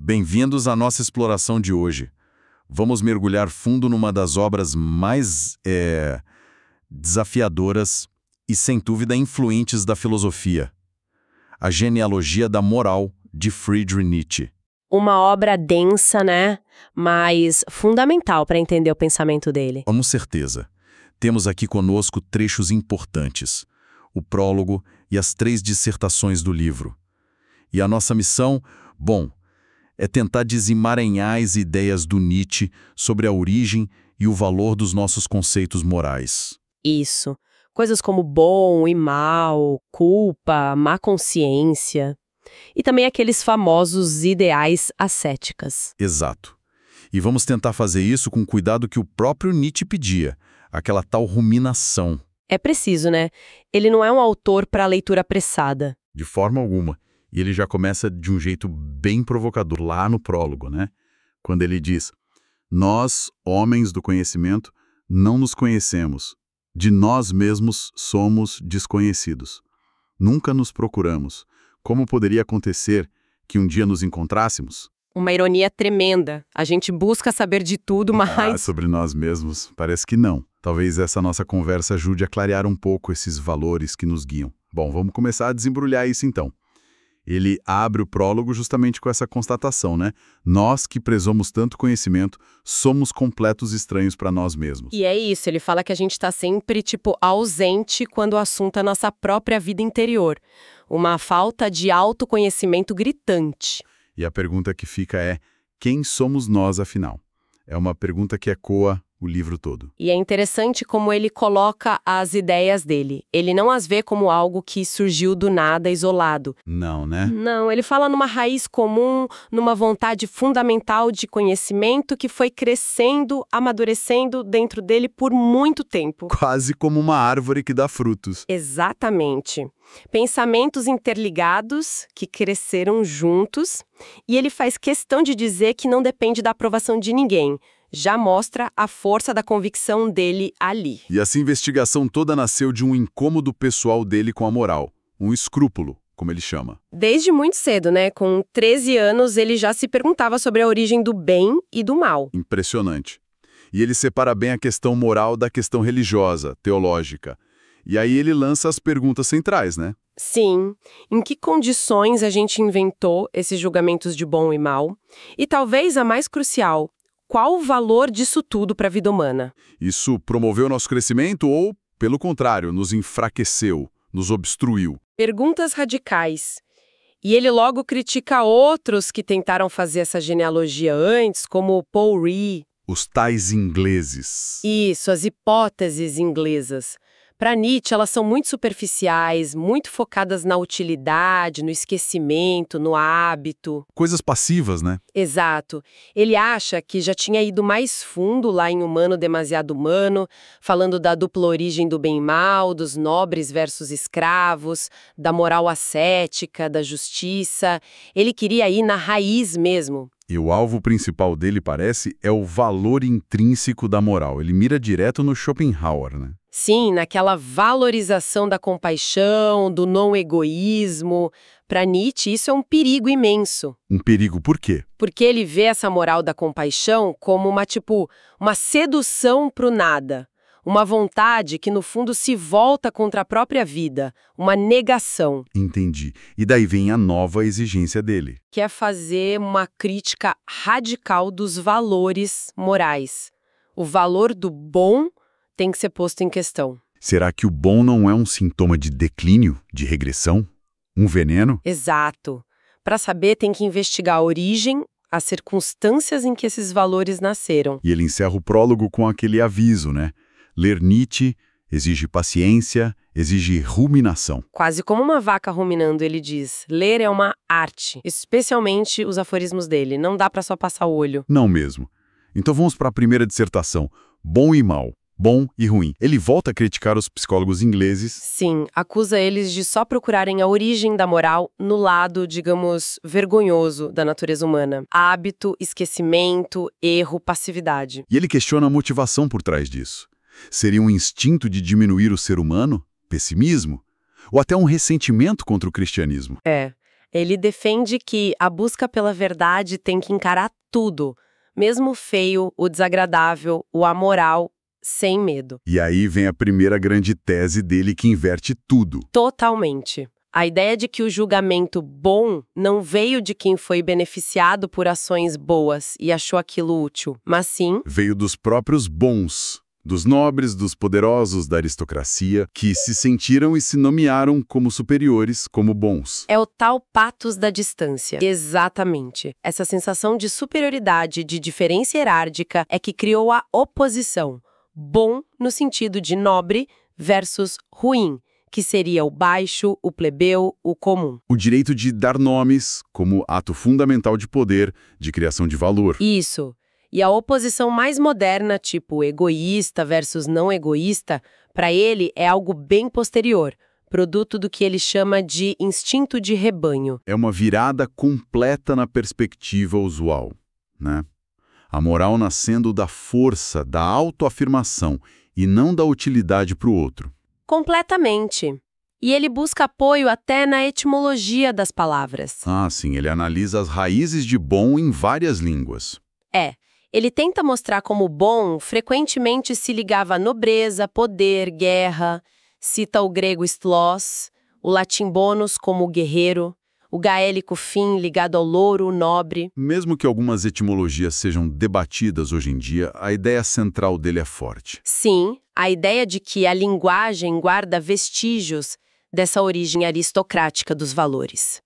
Bem-vindos à nossa exploração de hoje. Vamos mergulhar fundo numa das obras mais desafiadoras e, sem dúvida, influentes da filosofia. A Genealogia da Moral, de Friedrich Nietzsche. Uma obra densa, né? Mas fundamental para entender o pensamento dele. Com certeza. Temos aqui conosco trechos importantes, o prólogo e as 3 dissertações do livro. E a nossa missão, é tentar desemaranhar as ideias do Nietzsche sobre a origem e o valor dos nossos conceitos morais. Isso. Coisas como bom e mal, culpa, má consciência. E também aqueles famosos ideais ascéticas. Exato. E vamos tentar fazer isso com o cuidado que o próprio Nietzsche pedia, aquela tal ruminação. É preciso, né? Ele não é um autor para leitura apressada. De forma alguma. E ele já começa de um jeito bem provocador, lá no prólogo, né? Quando ele diz: nós, homens do conhecimento, não nos conhecemos. De nós mesmos somos desconhecidos. Nunca nos procuramos. Como poderia acontecer que um dia nos encontrássemos? Uma ironia tremenda. A gente busca saber de tudo, mas... sobre nós mesmos, parece que não. Talvez essa nossa conversa ajude a clarear um pouco esses valores que nos guiam. Bom, vamos começar a desembrulhar isso então. Ele abre o prólogo justamente com essa constatação, né? Nós que prezamos tanto conhecimento, somos completos estranhos para nós mesmos. E é isso, ele fala que a gente está sempre, ausente quando o assunto é a nossa própria vida interior. Uma falta de autoconhecimento gritante. E a pergunta que fica é: quem somos nós, afinal? É uma pergunta que ecoa o livro todo. E é interessante como ele coloca as ideias dele. Ele não as vê como algo que surgiu do nada, isolado. Não, né? Não, ele fala numa raiz comum, numa vontade fundamental de conhecimento que foi crescendo, amadurecendo dentro dele por muito tempo. Quase como uma árvore que dá frutos. Exatamente. Pensamentos interligados que cresceram juntos, e ele faz questão de dizer que não depende da aprovação de ninguém. Já mostra a força da convicção dele ali. E essa investigação toda nasceu de um incômodo pessoal dele com a moral, um escrúpulo, como ele chama. Desde muito cedo, né? Com 13 anos, ele já se perguntava sobre a origem do bem e do mal. Impressionante. E ele separa bem a questão moral da questão religiosa, teológica. E aí ele lança as perguntas centrais, né? Sim. Em que condições a gente inventou esses julgamentos de bom e mal? E talvez a mais crucial: qual o valor disso tudo para a vida humana? Isso promoveu nosso crescimento ou, pelo contrário, nos enfraqueceu, nos obstruiu? Perguntas radicais. E ele logo critica outros que tentaram fazer essa genealogia antes, como Paul Ree. Os tais ingleses. Isso, as hipóteses inglesas. Para Nietzsche, elas são muito superficiais, muito focadas na utilidade, no esquecimento, no hábito. Coisas passivas, né? Exato. Ele acha que já tinha ido mais fundo lá em Humano Demasiado Humano, falando da dupla origem do bem e mal, dos nobres versus escravos, da moral ascética, da justiça. Ele queria ir na raiz mesmo. E o alvo principal dele, parece, é o valor intrínseco da moral. Ele mira direto no Schopenhauer, né? Sim, naquela valorização da compaixão, do não-egoísmo. Para Nietzsche, isso é um perigo imenso. Um perigo por quê? Porque ele vê essa moral da compaixão como uma sedução pro nada. Uma vontade que, no fundo, se volta contra a própria vida. Uma negação. Entendi. E daí vem a nova exigência dele. Que é fazer uma crítica radical dos valores morais. O valor do bom tem que ser posto em questão. Será que o bom não é um sintoma de declínio, de regressão? Um veneno? Exato. Para saber, tem que investigar a origem, as circunstâncias em que esses valores nasceram. E ele encerra o prólogo com aquele aviso, né? Ler Nietzsche exige paciência, exige ruminação. Quase como uma vaca ruminando, ele diz. Ler é uma arte, especialmente os aforismos dele. Não dá para só passar o olho. Não mesmo. Então vamos para a primeira dissertação. Bom e mal. Bom e ruim. Ele volta a criticar os psicólogos ingleses. Sim, acusa eles de só procurarem a origem da moral no lado, digamos, vergonhoso da natureza humana. Hábito, esquecimento, erro, passividade. E ele questiona a motivação por trás disso. Seria um instinto de diminuir o ser humano? Pessimismo? Ou até um ressentimento contra o cristianismo? Ele defende que a busca pela verdade tem que encarar tudo, mesmo o feio, o desagradável, o amoral, sem medo. E aí vem a primeira grande tese dele que inverte tudo. Totalmente. A ideia de que o julgamento bom não veio de quem foi beneficiado por ações boas e achou aquilo útil, mas sim Veio dos próprios bons, dos nobres, dos poderosos, da aristocracia, que se sentiram e se nomearam como superiores, como bons. é o tal patos da distância. Exatamente. Essa sensação de superioridade, de diferença hierárquica, é que criou a oposição. Bom no sentido de nobre versus ruim, que seria o baixo, o plebeu, o comum. O direito de dar nomes como ato fundamental de poder, de criação de valor. Isso. E a oposição mais moderna, tipo egoísta versus não egoísta, para ele é algo bem posterior, produto do que ele chama de instinto de rebanho. É uma virada completa na perspectiva usual, né? A moral nascendo da força, da autoafirmação e não da utilidade para o outro. Completamente. E ele busca apoio até na etimologia das palavras. Ah, sim, ele analisa as raízes de bom em várias línguas. Ele tenta mostrar como bom frequentemente se ligava à nobreza, poder, guerra, cita o grego stlos, o latim bonus como guerreiro, o gaélico fim ligado ao louro, nobre. Mesmo que algumas etimologias sejam debatidas hoje em dia, a ideia central dele é forte. Sim, a ideia de que a linguagem guarda vestígios dessa origem aristocrática dos valores.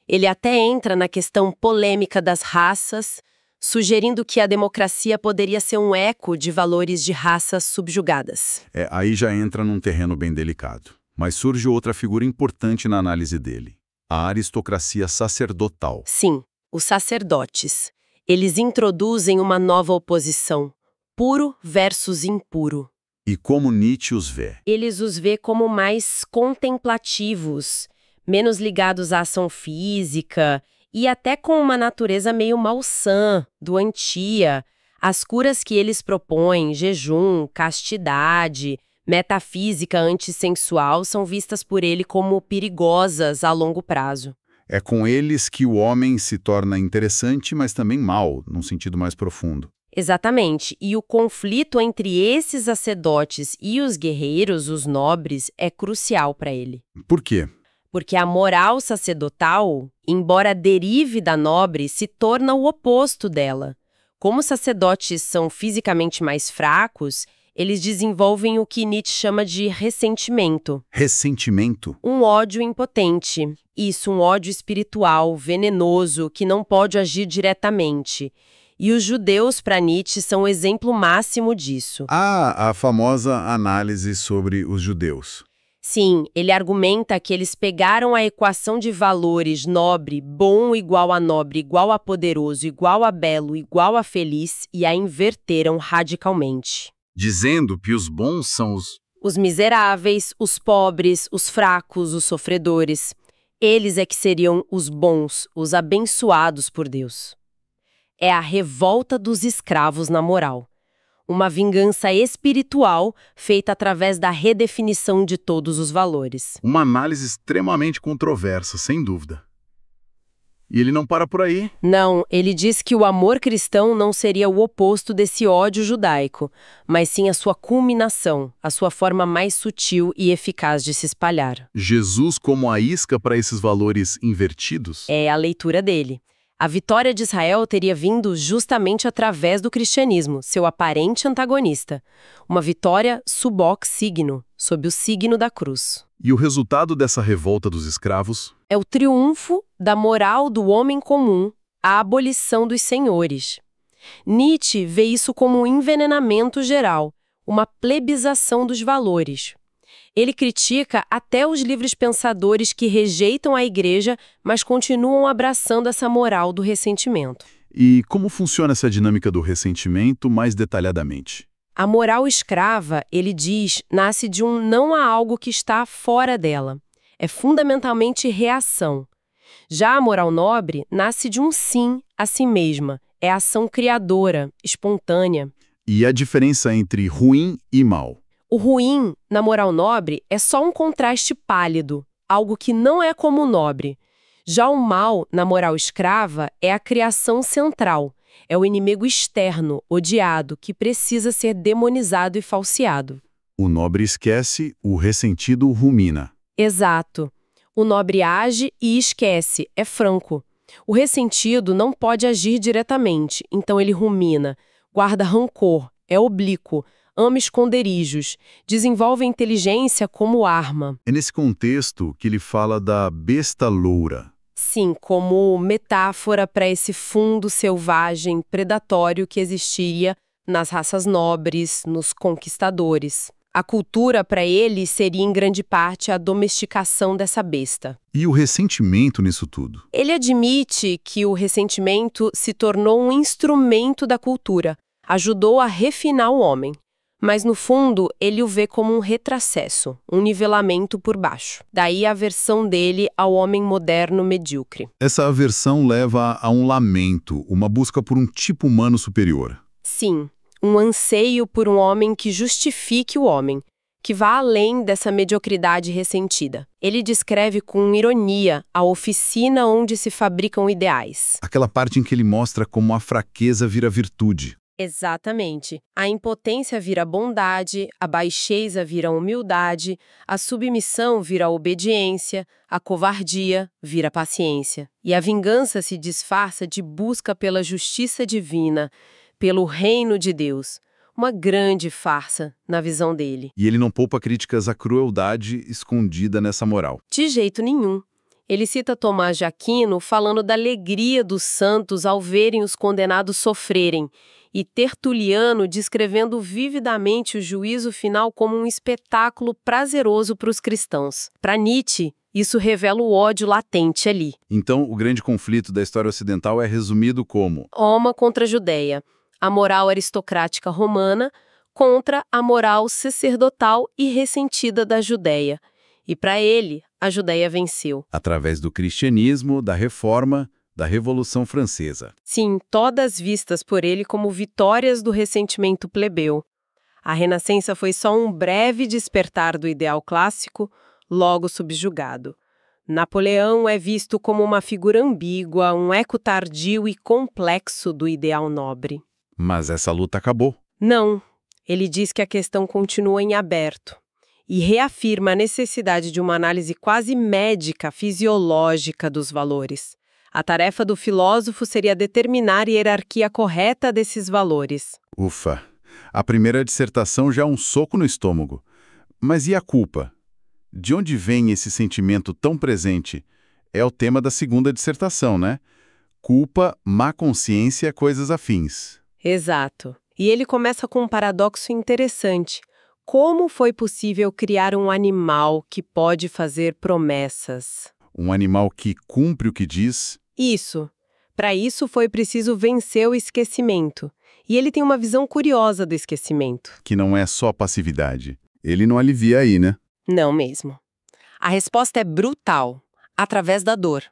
Ele até entra na questão polêmica das raças, sugerindo que a democracia poderia ser um eco de valores de raças subjugadas. Aí já entra num terreno bem delicado. Mas surge outra figura importante na análise dele: a aristocracia sacerdotal. Sim, os sacerdotes. Eles introduzem uma nova oposição, puro versus impuro. E como Nietzsche os vê? Eles os vê como mais contemplativos, menos ligados à ação física e até com uma natureza meio malsã, doentia. As curas que eles propõem, jejum, castidade, metafísica antissensual, são vistas por ele como perigosas a longo prazo. É com eles que o homem se torna interessante, mas também mau, num sentido mais profundo. Exatamente. E o conflito entre esses sacerdotes e os guerreiros, os nobres, é crucial para ele. Por quê? Porque a moral sacerdotal, embora derive da nobre, se torna o oposto dela. Como os sacerdotes são fisicamente mais fracos, eles desenvolvem o que Nietzsche chama de ressentimento. Ressentimento? Um ódio impotente. Isso, um ódio espiritual, venenoso, que não pode agir diretamente. E os judeus, para Nietzsche, são o exemplo máximo disso. Ah, a famosa análise sobre os judeus. Sim, ele argumenta que eles pegaram a equação de valores nobre, bom igual a nobre, igual a poderoso, igual a belo, igual a feliz e a inverteram radicalmente. Dizendo que os bons são Os miseráveis, os pobres, os fracos, os sofredores. Eles é que seriam os bons, os abençoados por Deus. É a revolta dos escravos na moral. Uma vingança espiritual feita através da redefinição de todos os valores. uma análise extremamente controversa, sem dúvida. E ele não para por aí. Não, ele diz que o amor cristão não seria o oposto desse ódio judaico, mas sim a sua culminação, a sua forma mais sutil e eficaz de se espalhar. Jesus como a isca para esses valores invertidos? É a leitura dele. A vitória de Israel teria vindo justamente através do cristianismo, seu aparente antagonista. Uma vitória sub hoc signo, sob o signo da cruz. E o resultado dessa revolta dos escravos? É o triunfo da moral do homem comum, a abolição dos senhores. Nietzsche vê isso como um envenenamento geral, uma plebização dos valores. Ele critica até os livres pensadores que rejeitam a igreja, mas continuam abraçando essa moral do ressentimento. E como funciona essa dinâmica do ressentimento mais detalhadamente? A moral escrava, ele diz, nasce de um não a algo que está fora dela. É fundamentalmente reação. Já a moral nobre nasce de um sim a si mesma. É ação criadora, espontânea. E a diferença entre ruim e mal? O ruim, na moral nobre, é só um contraste pálido, algo que não é como o nobre. Já o mal, na moral escrava, é a criação central. É o inimigo externo, odiado, que precisa ser demonizado e falseado. O nobre esquece, o ressentido rumina. Exato. O nobre age e esquece, é franco. O ressentido não pode agir diretamente, então ele rumina, guarda rancor, é oblíquo, ama esconderijos, desenvolve a inteligência como arma. É nesse contexto que ele fala da besta loura. Sim, como metáfora para esse fundo selvagem, predatório que existiria nas raças nobres, nos conquistadores. A cultura, para ele, seria em grande parte a domesticação dessa besta. E o ressentimento nisso tudo? Ele admite que o ressentimento se tornou um instrumento da cultura, ajudou a refinar o homem. Mas, no fundo, ele o vê como um retrocesso, um nivelamento por baixo. Daí a aversão dele ao homem moderno medíocre. Essa aversão leva a um lamento, uma busca por um tipo humano superior. Sim, um anseio por um homem que justifique o homem, que vá além dessa mediocridade ressentida. Ele descreve com ironia a oficina onde se fabricam ideais. Aquela parte em que ele mostra como a fraqueza vira virtude. Exatamente. A impotência vira bondade, a baixeza vira humildade, a submissão vira obediência, a covardia vira paciência. E a vingança se disfarça de busca pela justiça divina, pelo reino de Deus. Uma grande farsa, na visão dele. E ele não poupa críticas à crueldade escondida nessa moral. De jeito nenhum. Ele cita Tomás de Aquino falando da alegria dos santos ao verem os condenados sofrerem, e Tertuliano descrevendo vividamente o juízo final como um espetáculo prazeroso para os cristãos. Para Nietzsche, isso revela o ódio latente ali. Então, o grande conflito da história ocidental é resumido como Roma contra a Judéia, a moral aristocrática romana contra a moral sacerdotal e ressentida da Judéia. E para ele, a Judéia venceu. através do cristianismo, da reforma, da Revolução Francesa. Sim, todas vistas por ele como vitórias do ressentimento plebeu. A Renascença foi só um breve despertar do ideal clássico, logo subjugado. Napoleão é visto como uma figura ambígua, um eco tardio e complexo do ideal nobre. Mas essa luta acabou. Não, ele diz que a questão continua em aberto e reafirma a necessidade de uma análise quase médica, fisiológica dos valores. A tarefa do filósofo seria determinar a hierarquia correta desses valores. Ufa! A primeira dissertação já é um soco no estômago. Mas e a culpa? De onde vem esse sentimento tão presente? É o tema da segunda dissertação, né? Culpa, má consciência, coisas afins. Exato. E ele começa com um paradoxo interessante. Como foi possível criar um animal que pode fazer promessas? Um animal que cumpre o que diz. Isso. Para isso foi preciso vencer o esquecimento. E ele tem uma visão curiosa do esquecimento. Que não é só passividade. Ele não alivia aí, né? Não mesmo. A resposta é brutal, através da dor.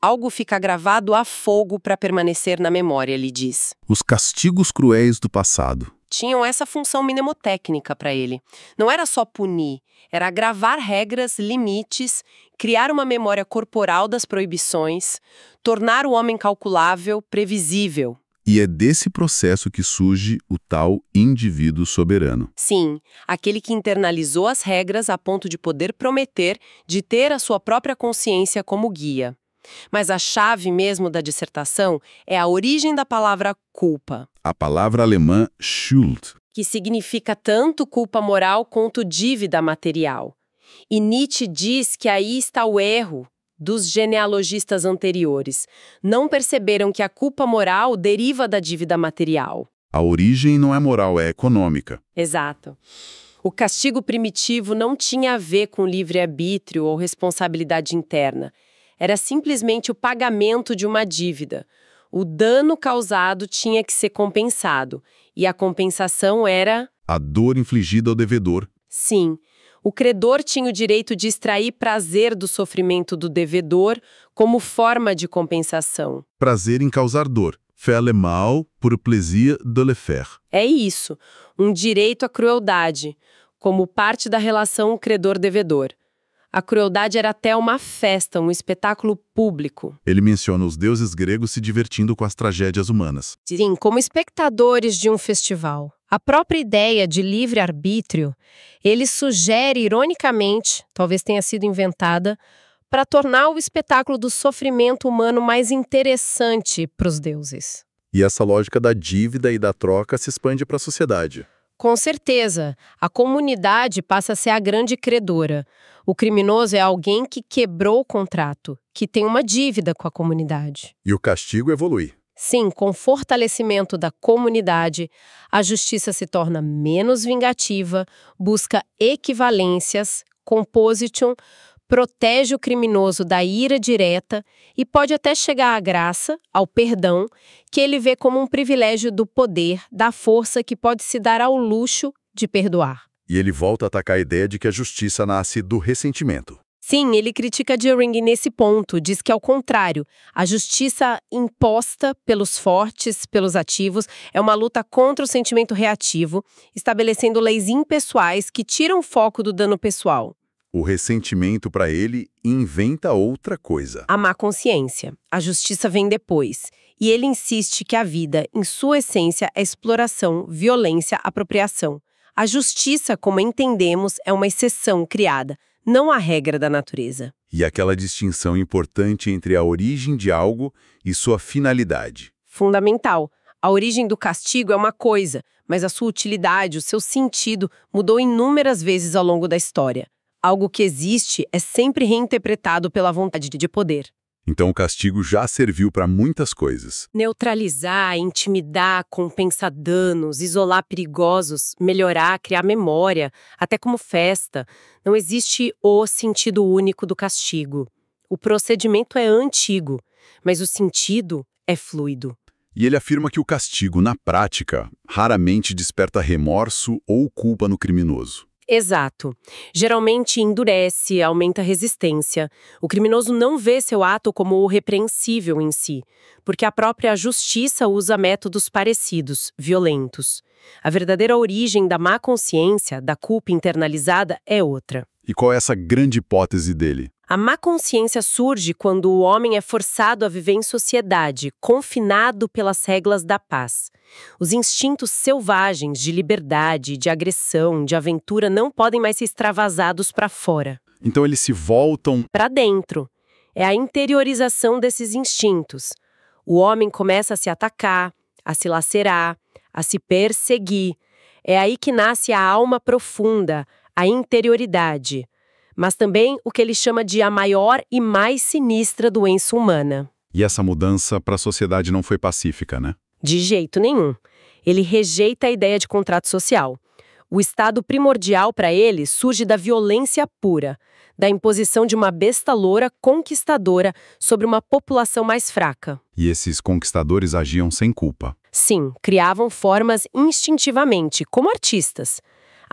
Algo fica gravado a fogo para permanecer na memória, ele diz. Os castigos cruéis do passado. Tinham essa função mnemotécnica para ele. Não era só punir, era gravar regras, limites, criar uma memória corporal das proibições, tornar o homem calculável, previsível. E é desse processo que surge o tal indivíduo soberano. Sim, aquele que internalizou as regras a ponto de poder prometer de ter a sua própria consciência como guia. Mas a chave mesmo da dissertação é a origem da palavra culpa. A palavra alemã Schuld. Que significa tanto culpa moral quanto dívida material. E Nietzsche diz que aí está o erro dos genealogistas anteriores. Não perceberam que a culpa moral deriva da dívida material. A origem não é moral, é econômica. Exato. O castigo primitivo não tinha a ver com livre-arbítrio ou responsabilidade interna. Era simplesmente o pagamento de uma dívida. O dano causado tinha que ser compensado. E a compensação era... A dor infligida ao devedor. Sim. O credor tinha o direito de extrair prazer do sofrimento do devedor como forma de compensação. Prazer em causar dor. Faire le mal pour plaisir de le faire. É isso. Um direito à crueldade, como parte da relação credor-devedor. A crueldade era até uma festa, um espetáculo público. Ele menciona os deuses gregos se divertindo com as tragédias humanas. Sim, como espectadores de um festival. A própria ideia de livre-arbítrio, ele sugere, ironicamente, talvez tenha sido inventada, para tornar o espetáculo do sofrimento humano mais interessante para os deuses. E essa lógica da dívida e da troca se expande para a sociedade. Com certeza, a comunidade passa a ser a grande credora. O criminoso é alguém que quebrou o contrato, que tem uma dívida com a comunidade. E o castigo evolui. Sim, com o fortalecimento da comunidade, a justiça se torna menos vingativa, busca equivalências, composition, protege o criminoso da ira direta e pode até chegar à graça, ao perdão, que ele vê como um privilégio do poder, da força que pode se dar ao luxo de perdoar. E ele volta a atacar a ideia de que a justiça nasce do ressentimento. Sim, ele critica Dühring nesse ponto, diz que, ao contrário, a justiça imposta pelos fortes, pelos ativos, é uma luta contra o sentimento reativo, estabelecendo leis impessoais que tiram o foco do dano pessoal. O ressentimento, para ele, inventa outra coisa. A má consciência. A justiça vem depois. E ele insiste que a vida, em sua essência, é exploração, violência, apropriação. A justiça, como entendemos, é uma exceção criada, não a regra da natureza. E aquela distinção importante entre a origem de algo e sua finalidade. Fundamental. A origem do castigo é uma coisa, mas a sua utilidade, o seu sentido, mudou inúmeras vezes ao longo da história. Algo que existe é sempre reinterpretado pela vontade de poder. Então o castigo já serviu para muitas coisas. Neutralizar, intimidar, compensar danos, isolar perigosos, melhorar, criar memória, até como festa. Não existe o sentido único do castigo. O procedimento é antigo, mas o sentido é fluido. E ele afirma que o castigo, na prática, raramente desperta remorso ou culpa no criminoso. Exato. Geralmente endurece, aumenta a resistência. O criminoso não vê seu ato como o repreensível em si, porque a própria justiça usa métodos parecidos, violentos. A verdadeira origem da má consciência, da culpa internalizada, é outra. E qual é essa grande hipótese dele? A má consciência surge quando o homem é forçado a viver em sociedade, confinado pelas regras da paz. Os instintos selvagens de liberdade, de agressão, de aventura não podem mais ser extravasados para fora. Então eles se voltam Para dentro. É a interiorização desses instintos. O homem começa a se atacar, a se lacerar, a se perseguir. É aí que nasce a alma profunda, a interioridade. Mas também o que ele chama de a maior e mais sinistra doença humana. E essa mudança para a sociedade não foi pacífica, né? De jeito nenhum. Ele rejeita a ideia de contrato social. O estado primordial para ele surge da violência pura, da imposição de uma besta loura conquistadora sobre uma população mais fraca. E esses conquistadores agiam sem culpa. Sim, criavam formas instintivamente, como artistas.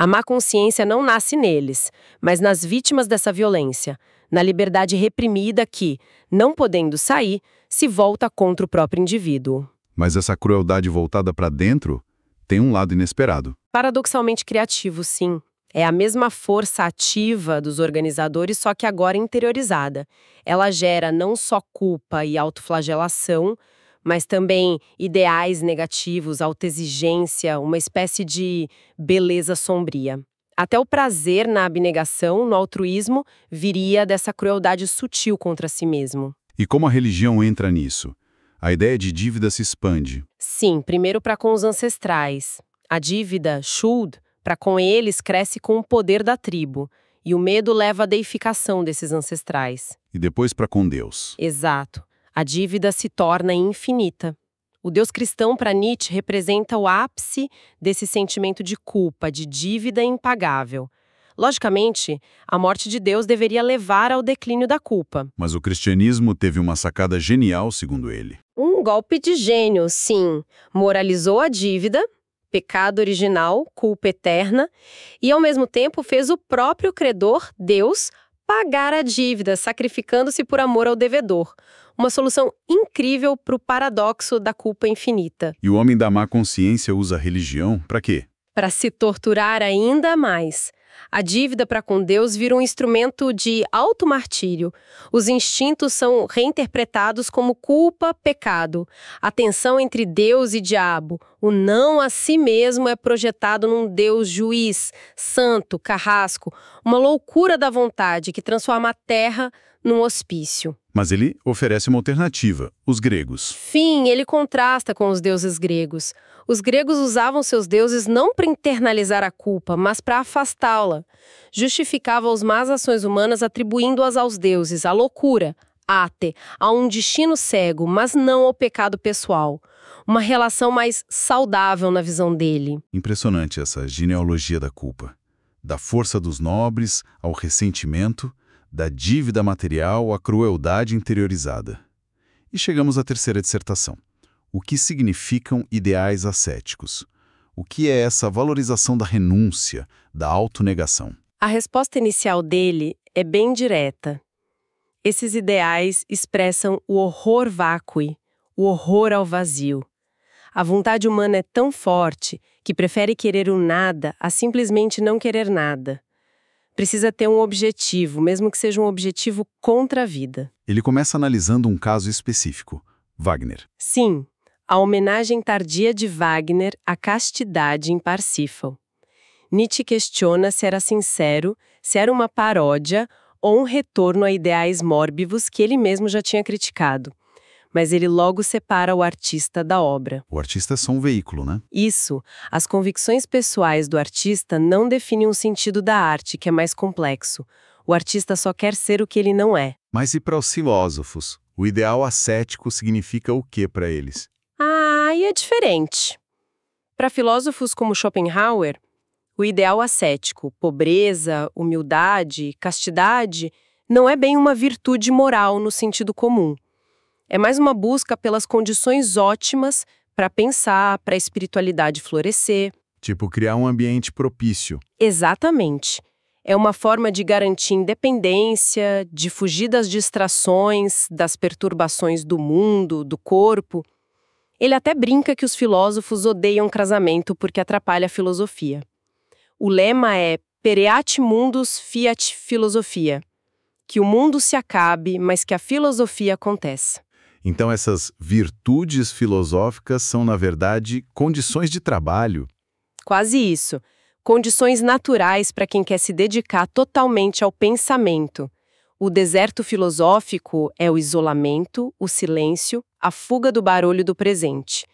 A má consciência não nasce neles, mas nas vítimas dessa violência, na liberdade reprimida que, não podendo sair, se volta contra o próprio indivíduo. Mas essa crueldade voltada para dentro tem um lado inesperado. Paradoxalmente criativo, sim. É a mesma força ativa dos organizadores, só que agora interiorizada. Ela gera não só culpa e autoflagelação, mas também ideais negativos, autoexigência, uma espécie de beleza sombria. Até o prazer na abnegação, no altruísmo, viria dessa crueldade sutil contra si mesmo. E como a religião entra nisso? A ideia de dívida se expande. Sim, primeiro para com os ancestrais. A dívida, Schuld, para com eles cresce com o poder da tribo. E o medo leva à deificação desses ancestrais. E depois para com Deus. Exato. A dívida se torna infinita. O Deus cristão, para Nietzsche, representa o ápice desse sentimento de culpa, de dívida impagável. Logicamente, a morte de Deus deveria levar ao declínio da culpa. Mas o cristianismo teve uma sacada genial, segundo ele. Um golpe de gênio, sim. Moralizou a dívida, pecado original, culpa eterna, e ao mesmo tempo fez o próprio credor, Deus, pagar a dívida, sacrificando-se por amor ao devedor. Uma solução incrível para o paradoxo da culpa infinita. E o homem da má consciência usa a religião para quê? Para se torturar ainda mais. A dívida para com Deus vira um instrumento de automartírio. Os instintos são reinterpretados como culpa, pecado. A tensão entre Deus e diabo, o não a si mesmo é projetado num Deus juiz, santo, carrasco, uma loucura da vontade que transforma a terra num hospício. Mas ele oferece uma alternativa, os gregos. Fim, ele contrasta com os deuses gregos. Os gregos usavam seus deuses não para internalizar a culpa, mas para afastá-la. Justificavam as más ações humanas atribuindo-as aos deuses, à loucura, ate, a um destino cego, mas não ao pecado pessoal. Uma relação mais saudável na visão dele. Impressionante essa genealogia da culpa. Da força dos nobres ao ressentimento, da dívida material à crueldade interiorizada. E chegamos à terceira dissertação. O que significam ideais ascéticos? O que é essa valorização da renúncia, da autonegação? A resposta inicial dele é bem direta. Esses ideais expressam o horror vácuo, o horror ao vazio. A vontade humana é tão forte que prefere querer o nada a simplesmente não querer nada. Precisa ter um objetivo, mesmo que seja um objetivo contra a vida. Ele começa analisando um caso específico, Wagner. Sim, a homenagem tardia de Wagner à castidade em Parsífal. Nietzsche questiona se era sincero, se era uma paródia ou um retorno a ideais mórbivos que ele mesmo já tinha criticado. Mas ele logo separa o artista da obra. O artista é só um veículo, né? Isso, as convicções pessoais do artista não definem o sentido da arte, que é mais complexo. O artista só quer ser o que ele não é. Mas e para os filósofos? O ideal ascético significa o que para eles? E é diferente. Para filósofos como Schopenhauer, o ideal ascético, pobreza, humildade, castidade, não é bem uma virtude moral no sentido comum. É mais uma busca pelas condições ótimas para pensar, para a espiritualidade florescer. Tipo, criar um ambiente propício. Exatamente. É uma forma de garantir independência, de fugir das distrações, das perturbações do mundo, do corpo. Ele até brinca que os filósofos odeiam casamento porque atrapalha a filosofia. O lema é Pereat mundus fiat philosophia, que o mundo se acabe, mas que a filosofia aconteça. Então essas virtudes filosóficas são, na verdade, condições de trabalho. Quase isso. Condições naturais para quem quer se dedicar totalmente ao pensamento. O deserto filosófico é o isolamento, o silêncio, a fuga do barulho do presente.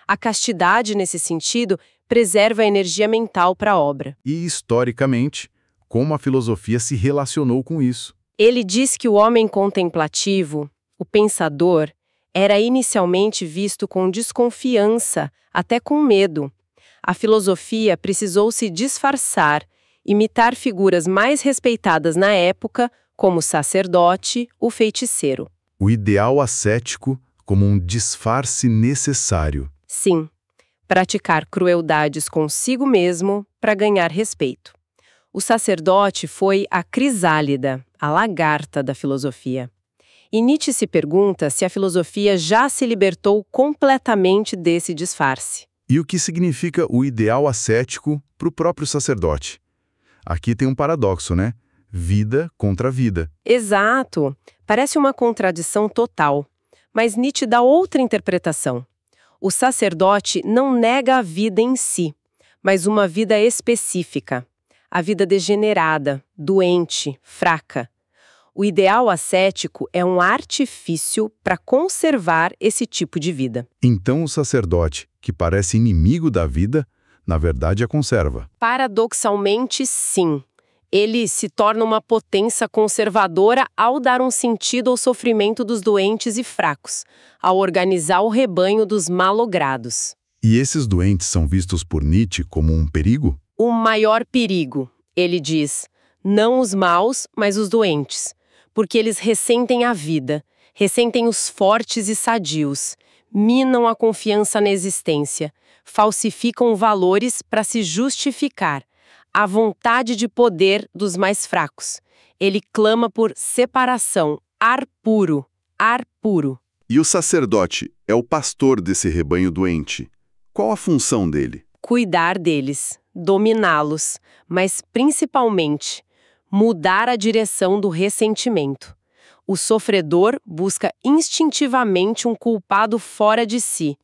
A castidade, nesse sentido, preserva a energia mental para a obra. E, historicamente, como a filosofia se relacionou com isso? Ele diz que o homem contemplativo, o pensador, era inicialmente visto com desconfiança, até com medo. A filosofia precisou se disfarçar, imitar figuras mais respeitadas na época, como o sacerdote, o feiticeiro. O ideal ascético como um disfarce necessário. Sim, praticar crueldades consigo mesmo para ganhar respeito. O sacerdote foi a crisálida, a lagarta da filosofia. E Nietzsche se pergunta se a filosofia já se libertou completamente desse disfarce. E o que significa o ideal ascético para o próprio sacerdote? Aqui tem um paradoxo, né? Vida contra vida. Exato. Parece uma contradição total. Mas Nietzsche dá outra interpretação. O sacerdote não nega a vida em si, mas uma vida específica. A vida degenerada, doente, fraca. O ideal ascético é um artifício para conservar esse tipo de vida. Então o sacerdote, que parece inimigo da vida, na verdade a conserva. Paradoxalmente, sim. Ele se torna uma potência conservadora ao dar um sentido ao sofrimento dos doentes e fracos, ao organizar o rebanho dos malogrados. E esses doentes são vistos por Nietzsche como um perigo? O maior perigo, ele diz, não os maus, mas os doentes, porque eles ressentem a vida, ressentem os fortes e sadios, minam a confiança na existência, falsificam valores para se justificar, a vontade de poder dos mais fracos. Ele clama por separação, ar puro, ar puro. E o sacerdote é o pastor desse rebanho doente. Qual a função dele? Cuidar deles, dominá-los, mas principalmente mudar a direção do ressentimento. O sofredor busca instintivamente um culpado fora de si.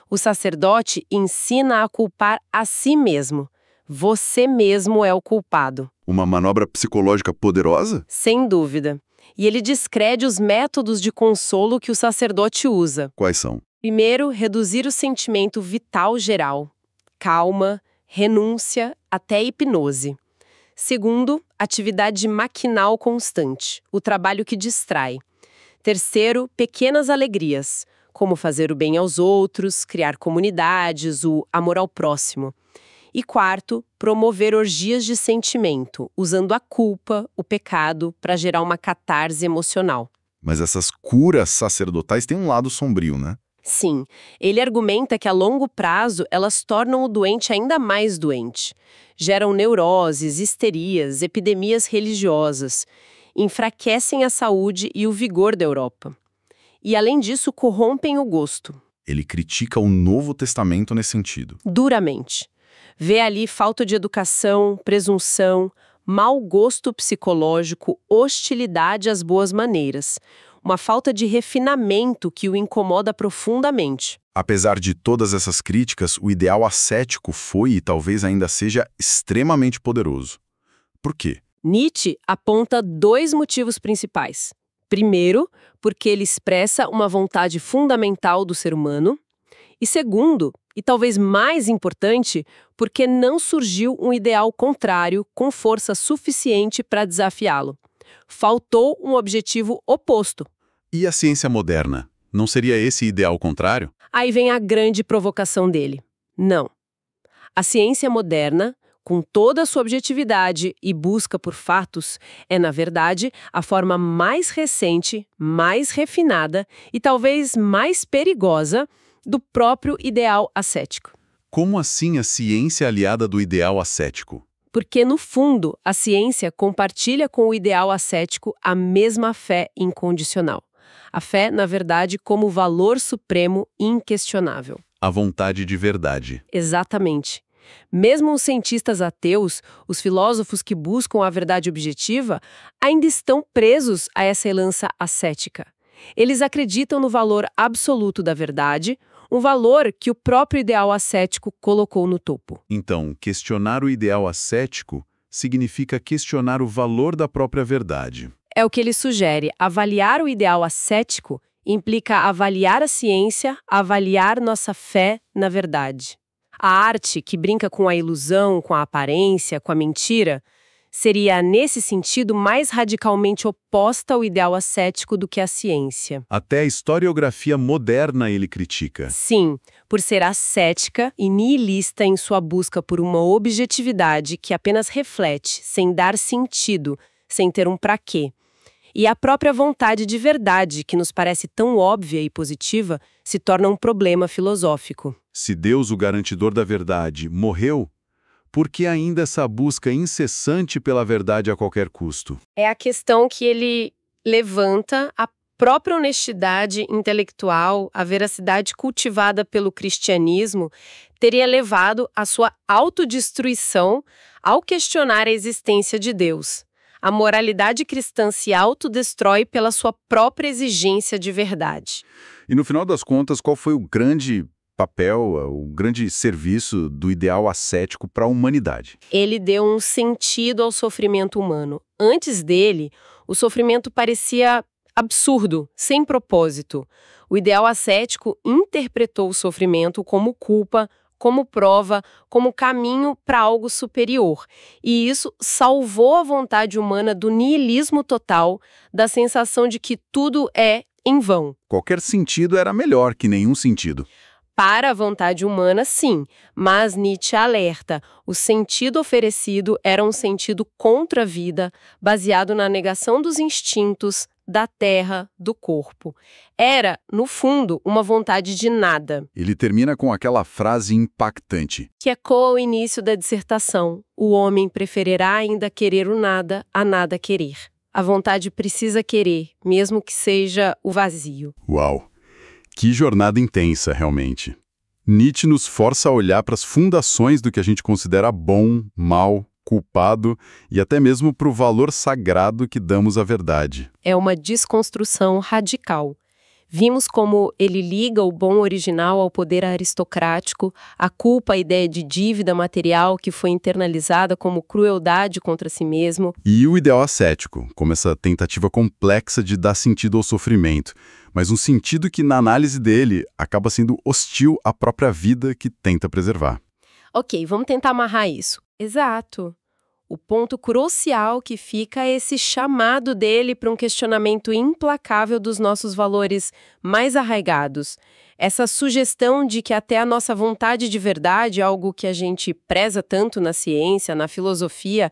O sacerdote ensina a culpar a si mesmo. Você mesmo é o culpado. Uma manobra psicológica poderosa? Sem dúvida. E ele descreve os métodos de consolo que o sacerdote usa. Quais são? Primeiro, reduzir o sentimento vital geral. Calma, renúncia, até hipnose. Segundo, atividade maquinal constante, o trabalho que distrai. Terceiro, pequenas alegrias, como fazer o bem aos outros, criar comunidades, o amor ao próximo. E quarto, promover orgias de sentimento, usando a culpa, o pecado, para gerar uma catarse emocional. Mas essas curas sacerdotais têm um lado sombrio, né? Sim, ele argumenta que a longo prazo elas tornam o doente ainda mais doente. Geram neuroses, histerias, epidemias religiosas. Enfraquecem a saúde e o vigor da Europa. E, além disso, corrompem o gosto. Ele critica o Novo Testamento nesse sentido. Duramente. Vê ali falta de educação, presunção, mau gosto psicológico, hostilidade às boas maneiras. Uma falta de refinamento que o incomoda profundamente. Apesar de todas essas críticas, o ideal ascético foi e talvez ainda seja extremamente poderoso. Por quê? Nietzsche aponta 2 motivos principais. Primeiro, porque ele expressa uma vontade fundamental do ser humano. E segundo, e talvez mais importante, porque não surgiu um ideal contrário com força suficiente para desafiá-lo. Faltou um objetivo oposto. E a ciência moderna? Não seria esse ideal contrário? Aí vem a grande provocação dele. Não. A ciência moderna, com toda a sua objetividade e busca por fatos, é, na verdade, a forma mais recente, mais refinada e talvez mais perigosa do próprio ideal ascético. Como assim a ciência aliada do ideal ascético? Porque, no fundo, a ciência compartilha com o ideal ascético a mesma fé incondicional. A fé, na verdade, como valor supremo inquestionável. A vontade de verdade. Exatamente. Mesmo os cientistas ateus, os filósofos que buscam a verdade objetiva, ainda estão presos a essa herança ascética. Eles acreditam no valor absoluto da verdade, um valor que o próprio ideal ascético colocou no topo. Então, questionar o ideal ascético significa questionar o valor da própria verdade. É o que ele sugere. Avaliar o ideal ascético implica avaliar a ciência, avaliar nossa fé na verdade. A arte, que brinca com a ilusão, com a aparência, com a mentira, seria, nesse sentido, mais radicalmente oposta ao ideal ascético do que a ciência. Até a historiografia moderna ele critica. Sim, por ser ascética e nihilista em sua busca por uma objetividade que apenas reflete, sem dar sentido, sem ter um pra quê. E a própria vontade de verdade, que nos parece tão óbvia e positiva, se torna um problema filosófico. Se Deus, o garantidor da verdade, morreu, por que ainda essa busca incessante pela verdade a qualquer custo? É a questão que ele levanta, a própria honestidade intelectual, a veracidade cultivada pelo cristianismo, teria levado à sua autodestruição ao questionar a existência de Deus. A moralidade cristã se autodestrói pela sua própria exigência de verdade. E no final das contas, qual foi o grande papel, o grande serviço do ideal ascético para a humanidade? Ele deu um sentido ao sofrimento humano. Antes dele, o sofrimento parecia absurdo, sem propósito. O ideal ascético interpretou o sofrimento como culpa, como prova, como caminho para algo superior. E isso salvou a vontade humana do niilismo total, da sensação de que tudo é em vão. Qualquer sentido era melhor que nenhum sentido. Para a vontade humana, sim, mas Nietzsche alerta, o sentido oferecido era um sentido contra a vida, baseado na negação dos instintos, da terra, do corpo. Era, no fundo, uma vontade de nada. Ele termina com aquela frase impactante. Que ecoa o início da dissertação. O homem preferirá ainda querer o nada a nada querer. A vontade precisa querer, mesmo que seja o vazio. Uau! Que jornada intensa, realmente. Nietzsche nos força a olhar para as fundações do que a gente considera bom, mal, culpado e até mesmo para o valor sagrado que damos à verdade. É uma desconstrução radical. Vimos como ele liga o bom original ao poder aristocrático, a culpa à ideia de dívida material que foi internalizada como crueldade contra si mesmo. E o ideal ascético, como essa tentativa complexa de dar sentido ao sofrimento, mas um sentido que, na análise dele, acaba sendo hostil à própria vida que tenta preservar. Ok, vamos tentar amarrar isso. Exato. O ponto crucial que fica é esse chamado dele para um questionamento implacável dos nossos valores mais arraigados. Essa sugestão de que até a nossa vontade de verdade, algo que a gente preza tanto na ciência, na filosofia,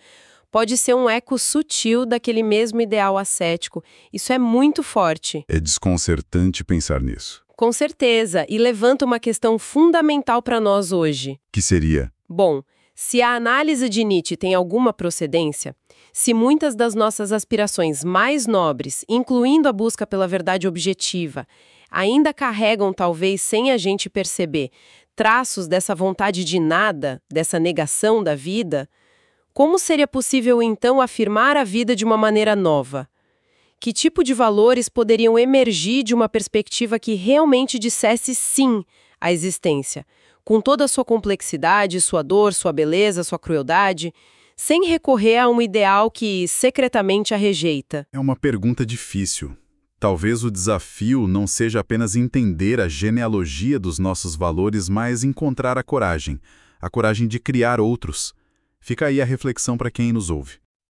pode ser um eco sutil daquele mesmo ideal ascético. Isso é muito forte. É desconcertante pensar nisso. Com certeza, e levanta uma questão fundamental para nós hoje. Que seria? Bom, se a análise de Nietzsche tem alguma procedência, se muitas das nossas aspirações mais nobres, incluindo a busca pela verdade objetiva, ainda carregam, talvez sem a gente perceber, traços dessa vontade de nada, dessa negação da vida, como seria possível então afirmar a vida de uma maneira nova? Que tipo de valores poderiam emergir de uma perspectiva que realmente dissesse sim à existência, com toda a sua complexidade, sua dor, sua beleza, sua crueldade, sem recorrer a um ideal que secretamente a rejeita? É uma pergunta difícil. Talvez o desafio não seja apenas entender a genealogia dos nossos valores, mas encontrar a coragem de criar outros. Fica aí a reflexão para quem nos ouve.